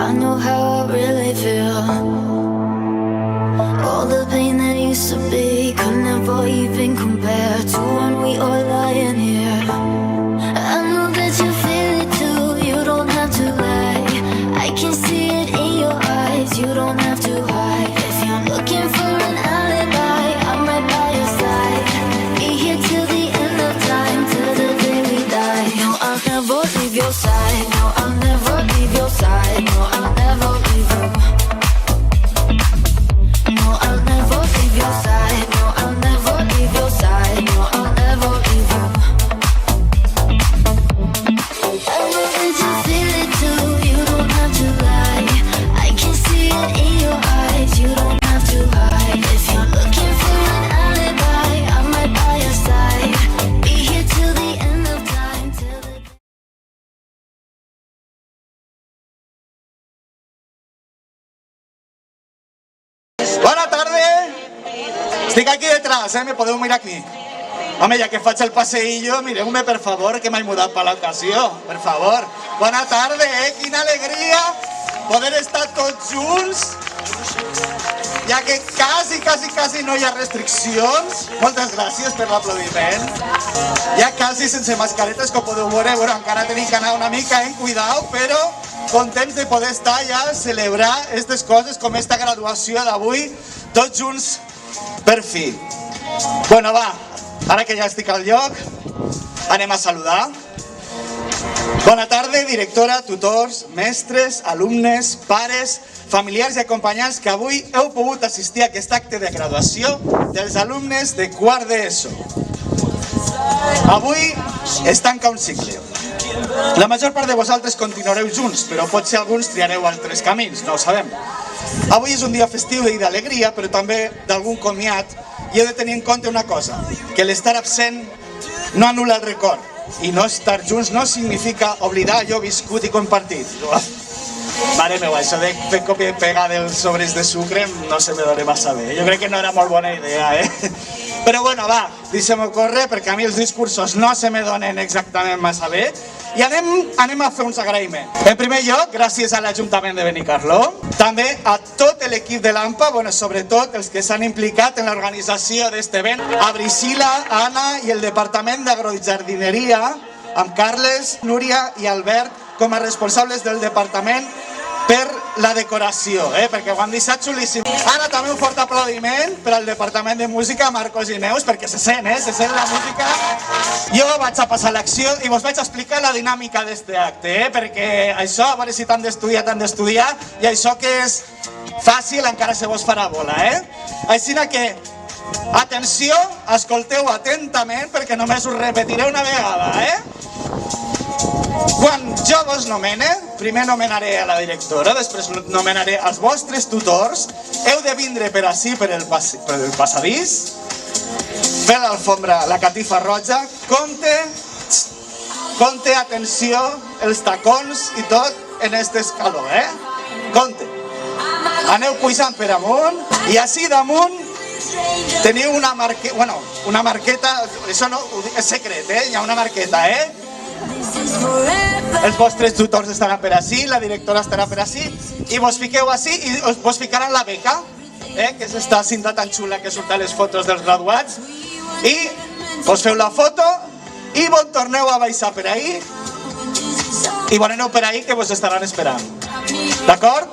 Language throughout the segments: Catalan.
I know how I really feel. All the pain that used to be could never even compare to when we are lying here. I know that you feel it too, you don't have to lie. I can see it in your eyes, you don't have to hide. If you're looking for an alibi, I'm right by your side. Be here till the end of time, till the day we die. No, I'll never leave your side. No, I'll never leave your side. No, I'll never leave you. No, I'll never leave your side. No, I'll never leave your side. No, I'll never leave you. I know that you feel it too, you don't have to lie. I can see it in your eyes, you don't have to hide. If you're looking for an alibi, I'm right by your side. Be here till the end of time, till the... Bona tarda! Estic aquí detrás, me podeu mirar aquí. Home, ja que faig el passeillo, mireu-me, per favor, que m'he mudat per l'ocasió. Per favor. Bona tarda, Quina alegria poder estar tots junts, ja que quasi no hi ha restriccions. Moltes gràcies per l'aplaudiment. Ja quasi sense mascaretes, com podeu veure, bueno, encara tenim que anar una mica, cuidao, però contents de poder estar ja a celebrar aquestes coses com esta graduació d'avui, tots junts per fi. Bueno, va, ara que ja estic al lloc, anem a saludar. Bona tarda, directora, tutors, mestres, alumnes, pares, familiars i acompanyants que avui heu pogut assistir a aquest acte de graduació dels alumnes de quart d'ESO. Avui es tanca un cicle. La major part de vosaltres continuareu junts, però potser alguns triareu altres camins, no ho sabem. Avui és un dia festiu i d'alegria, però també d'algun comiat, i heu de tenir en compte una cosa, que l'estar absent no anul·la el record, i no estar junts no significa oblidar allò viscut i compartit. Mare meva, això de fer còpia i pega dels sobres de sucre no se me dona massa bé. Jo crec que no era molt bona idea, Però bueno, va, deixem-ho córrer, perquè a mi els discursos no se me donen exactament massa bé. I anem a fer uns agraïments. En primer lloc, gràcies a l'Ajuntament de Benicarló, també a tot l'equip de l'AMPA, sobretot els que s'han implicat en l'organització d'aquest event, a Priscila, Anna i el Departament d'Agrojardineria, amb Carles, Núria i Albert com a responsables del departament per la decoració, perquè ho han deixat xulíssim. Ara també un fort aplaudiment per al Departament de Música, Marcos i Neus, perquè se sent la música. Jo vaig a passar l'acció i vos vaig explicar la dinàmica d'aquest acte, perquè això, a veure si t'han d'estudiar, i això que és fàcil encara se vos farà bola, Així que, atenció, escolteu atentament, perquè només us repetiré una vegada, Quan jo vos nomene, primer nomenaré a la directora, després nomenaré els vostres tutors, heu de vindre per ací, per el passadís, fer l'alfombra, la catifa roja, compte, atenció, els tacons i tot en aquest escaló, Compte. Aneu pujant per amunt i així damunt teniu una marqueta, això no, és secret, hi ha una marqueta, Els vostres tutors estaran per ací, la directora estarà per ací, i vos fiqueu ací i vos ficaran la beca, que és esta cinta tan xula que surt a les fotos dels graduats, i vos feu la foto i vos torneu a baixar per ahí i vos aneu per ahí que vos estaran esperant. D'acord?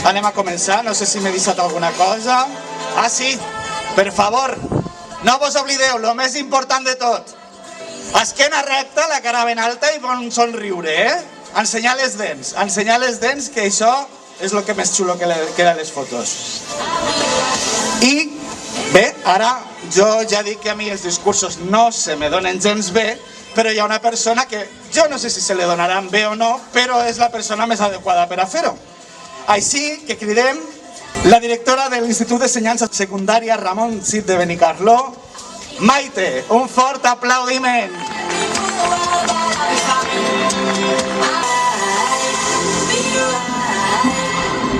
Anem a començar, no sé si m'he deixat alguna cosa. Ah, sí, per favor, no vos oblideu, el més important de tot. Esquena recta, la cara ben alta i bon somriure, Ensenyar les dents, que això és el que més xulo que queda a les fotos. I bé, ara jo ja dic que a mi els discursos no se me donen gens bé, però hi ha una persona que jo no sé si se li donaran bé o no, però és la persona més adequada per a fer-ho. Així que cridem la directora de l'Institut d'Ensenyança Secundària Ramon Cid de Benicarló, Maite, un fort aplaudiment.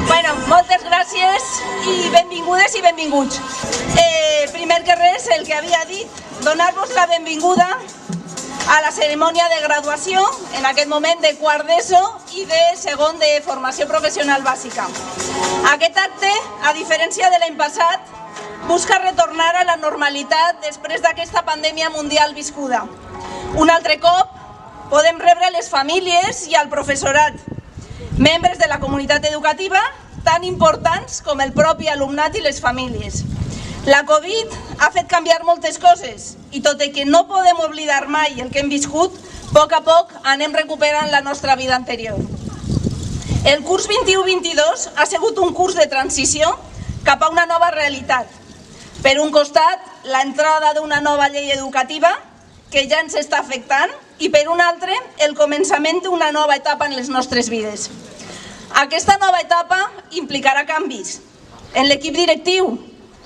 Bueno, moltes gràcies i benvingudes i benvinguts. Primer que res, el que havia dit, donar-vos la benvinguda a la cerimònia de graduació, en aquest moment de quart d'ESO i de segon de formació professional bàsica. Aquest acte, a diferència de l'any passat, busca retornar a la normalitat després d'aquesta pandèmia mundial viscuda. Un altre cop podem rebre les famílies i el professorat, membres de la comunitat educativa tan importants com el propi alumnat i les famílies. La Covid ha fet canviar moltes coses i tot i que no podem oblidar mai el que hem viscut, a poc anem recuperant la nostra vida anterior. El curs 21-22 ha sigut un curs de transició cap a una nova realitat. Per un costat, l'entrada d'una nova llei educativa que ja ens està afectant i per un altre, el començament d'una nova etapa en les nostres vides. Aquesta nova etapa implicarà canvis en l'equip directiu,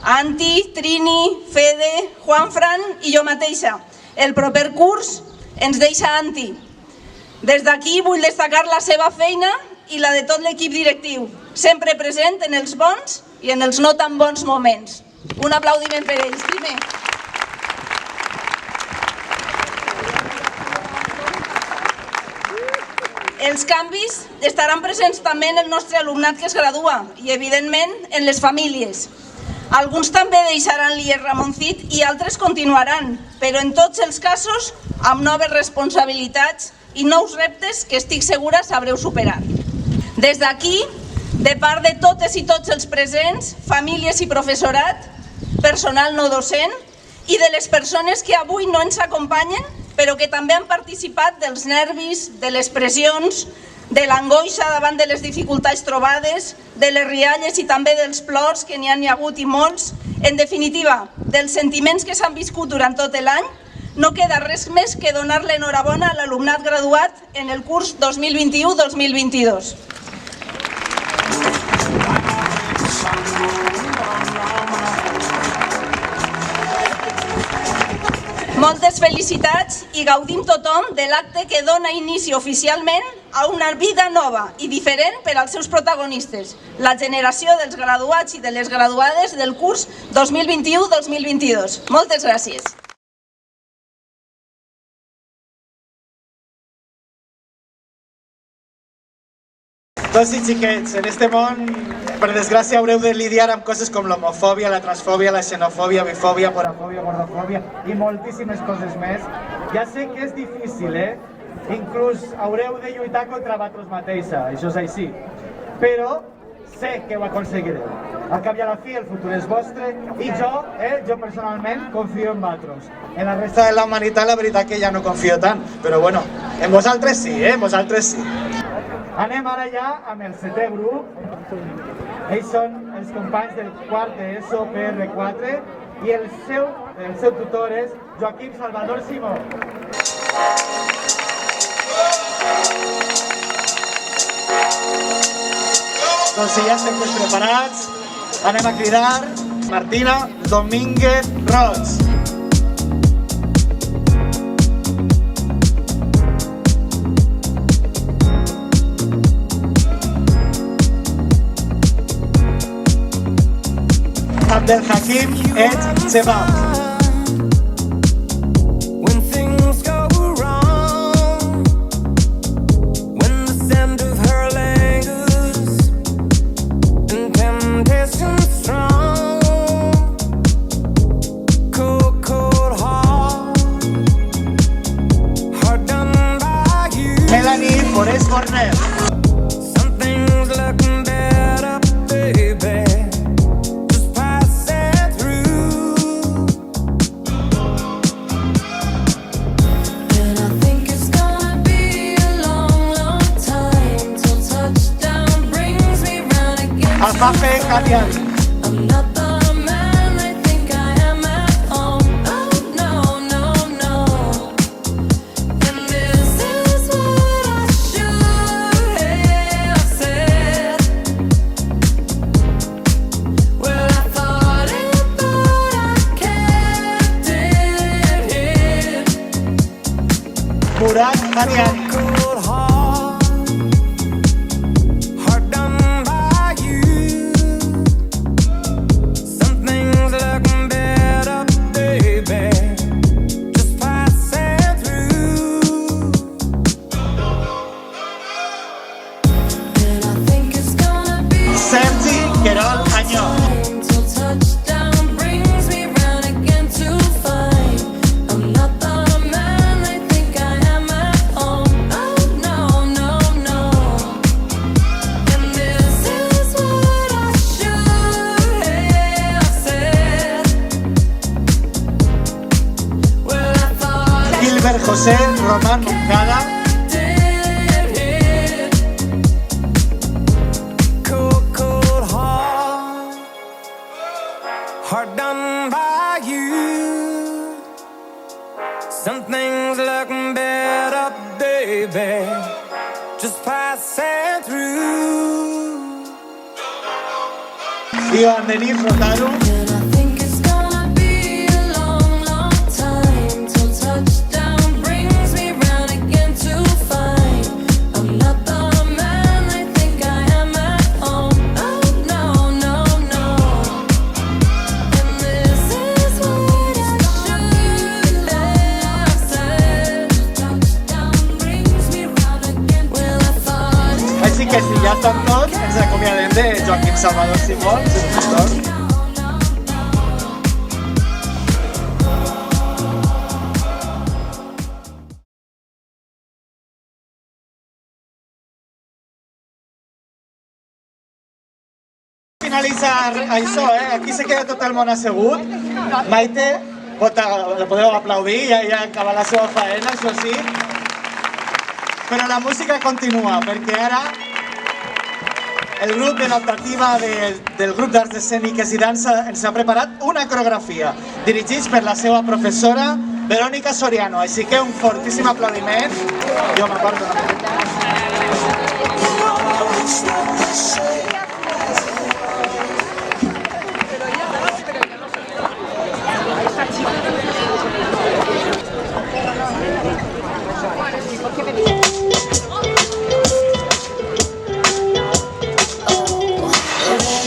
Anti, Trini, Fede, Juanfran i jo mateixa. El proper curs ens deixa Anti. Des d'aquí vull destacar la seva feina i la de tot l'equip directiu, sempre present en els bons i en els no tan bons moments. Un aplaudiment per ells, primer. Els canvis estaran presents també en el nostre alumnat que es gradua i, evidentment, en les famílies. Alguns també deixaran l'IES Ramon Cid i altres continuaran, però en tots els casos amb noves responsabilitats i nous reptes que estic segura sabreu superar. Des d'aquí, de part de totes i tots els presents, famílies i professorat, personal no docent i de les persones que avui no ens acompanyen, però que també han participat dels nervis, de les pressions, de l'angoixa davant de les dificultats trobades, de les rialles i també dels plors, que n'hi ha hagut i molts. En definitiva, dels sentiments que s'han viscut durant tot l'any, no queda res més que donar l'enhorabona a l'alumnat graduat en el curs 2021-2022. Moltes felicitats i gaudim tothom de l'acte que dona inici oficialment a una vida nova i diferent per als seus protagonistes, la generació dels graduats i de les graduades del curs 2021-2022. Moltes gràcies. Tots i xiquets, en este món, per desgràcia, haureu de lidiar amb coses com l'homofòbia, la transfòbia, la xenofòbia, bifòbia, porafòbia, gordofòbia i moltíssimes coses més. Ja sé que és difícil, Inclús haureu de lluitar contra vosaltres mateixa, això és així. Però sé que ho aconseguireu. Al cap i a la fi, el futur és vostre i jo personalment confio en vosaltres. En la resta de la humanitat, la veritat que ja no confio tant, però bueno, en vosaltres sí, en vosaltres sí. Anem ara ja amb el setè grup. Ells són els companys del quart d'ESO PR4 i el seu tutor és Joaquim Salvador Simó. Doncs si ja estem tots preparats, anem a cridar Martina Domínguez Roig. Abdel Hakim Et Chebab. Melanie Forés Bornet. Alfafe Caliari. Murat Mariani. José Román Moncada. Hard done by you. Some things look better, baby, just passing through. Y Joan Denis Rotaro. And I think it's gonna be a long, long time till touchdown brings me round again to find I'm not the man I think I am at home. Oh no, no, no. And this is what I should have said. Touchdown brings me round again. Well, I thought Així que si ja estan tots, ens acomiadem de Joaquim Salvador Simón, productor. Finalitzar això, aquí se queda tot el món assegut. Maite, la podeu aplaudir, ja acaba la seva faena, això sí. Però la música continua, perquè ara el grup de l'optativa del grup d'arts escèniques i dansa ens ha preparat una coreografia dirigits per la seva professora Verónica Soriano, així que un fortíssim aplaudiment. Jo m'aparto una mica.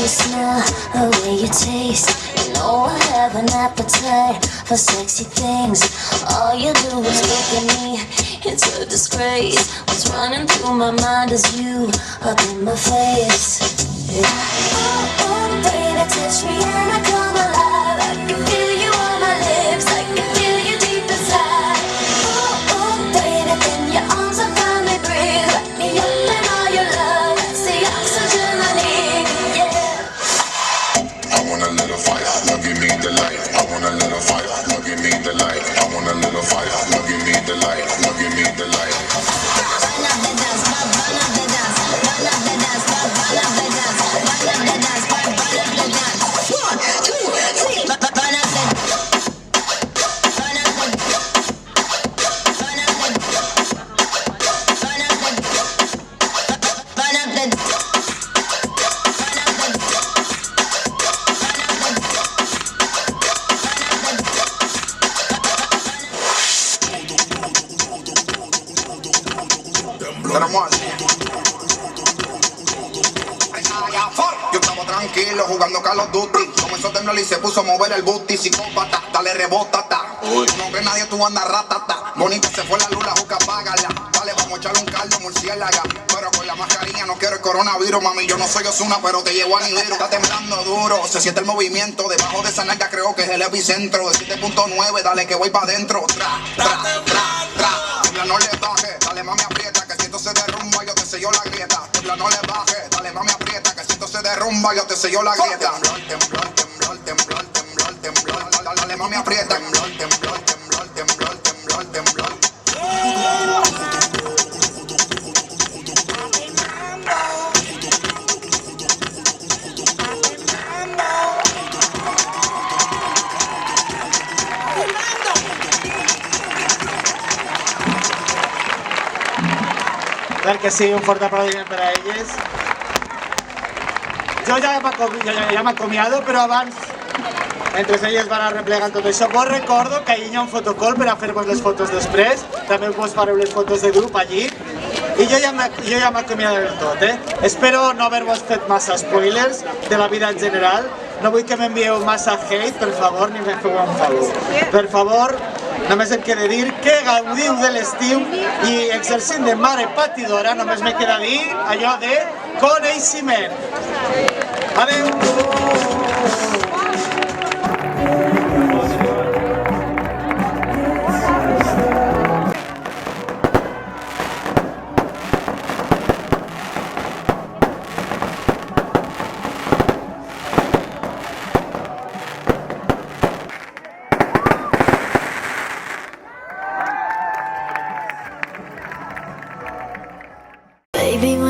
You smell, the way you taste. You know I have an appetite for sexy things. All you do is look at me, it's a disgrace. What's running through my mind is you up in my face. Yeah. Oh, baby, touch me and I come alive. I can feel you on my lips, I can feel you deep inside. Oh, baby, in your arms I finally breathe. Wrap me up in all your love, that's the oxygen I need. I want a little fire, now give me the light. I want a little fire, now give me the light. I want a little fire, now give me the light. Now give me the light. Yo estaba tranquilo jugando Call of Duty. Comenzó a temblar y se puso a mover el booty. Psicópata, dale rebótata. No que nadie tú andas ratata. Bonita se fue la luz, la juca, apágala. Dale, vamos a echarle un caldo murciélaga. Pero con la mascarilla no quiero el coronavirus. Mami, yo no soy Ozuna, pero te llevo a Nibiru. Está temblando duro, se siente el movimiento. Debajo de esa nalga creo que es el epicentro. De 7.9, dale que voy pa' dentro. Tra, tra, tra, tra. Tembla, no le baje, dale mami aprieta. Que si esto se derrumba, yo te sello la grieta. Tembla, no le baje, dale mami aprieta. Que si esto se derrumba, yo te sello la grieta. Temblor, temblor, temblor, temblor, temblor, temblor. Dale mami aprieta. Temblor, temblor, temblor, temblor, temblor, temblor. Clar que sí, un fort aplaudiment per a elles. Jo ja m'acomiado, però abans, mentre elles van a replegar tot això, vos recordo que ahir hi ha un fotocall per a fer-vos les fotos després, també vos fareu les fotos de grup allí, i jo ja m'acomiado del tot, Espero no haver-vos fet massa spoilers de la vida en general, no vull que m'envieu massa hate, per favor, ni me feu un favor. Per favor, només em queda dir que gaudiu de l'estiu i exercint de mare patidora només me queda dir allò de coneixement. Adeu! Baby,